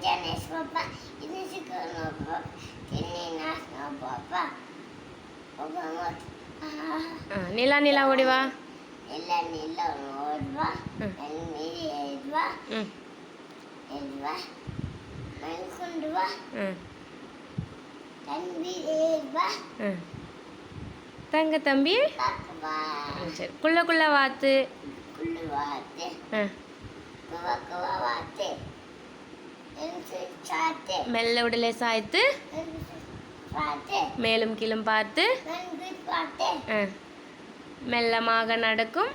Janis Papa, ini sekolah Papa, ini nasional Papa. Papa நிலா நிலா ஓடி வா. Nila nila ஓடுவா, நன்மை ஏறுவா, ஏறுவா, மண் கொண்டு வா, தம்பி ஏறுவா, தங்க தம்பி பார்க்கவா, சரி குள்ள வாத்து குள்ளு வாத்து, கவா வாத்து, என்று சாத்து, மெல்ல உடலை சாய்த்து பார்த்து, மேலும் கீழும் பார்த்து நன்றி பார்த்து, மெல்லமாக நடக்கும்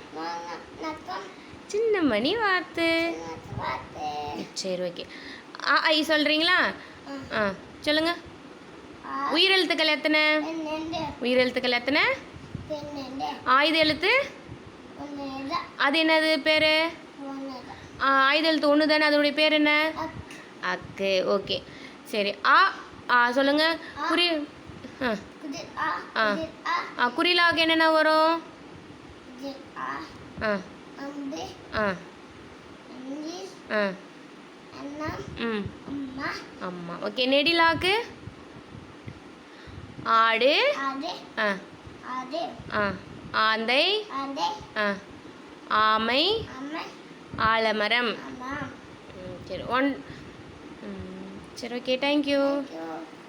நக்கம், சின்ன மணி வாத்து. பார்த்து, சரி ஓகே. ஐ சொல்கிறீங்களா? சொல்லுங்க. உயிரெழுத்துக்கள் எத்தனை? பெண்ணெண்டு, உயிரெழுத்துக்கள் எத்தனை? பெண்ணெண்டு, ஆயுத எழுத்து ஒன்னேதா, அது என்னது பேர்? ஒன்னேதா, ஆயுத எழுத்து ஒன்று தானே, அதோடைய பேர் என்ன? அக்கு. ஓகே சரி. சொல்லுங்க. குறி குதிர் ஆ, குதிர் ஆ, குறிலாக என்னென்ன வரும்? குதிர் ஆ, அம்பு, அஞ்சி, அண்ணா, அம்மா, அம்மா. ஓகே நெடிலாக்கு? ஆடு, ஆடு, ஆடு, ஆந்தை, ஆடை, ஆமை, அம்மை, ஆலமரம். அம்மா. சரி சரி ஓகே தேங்க்யூ. Thank you.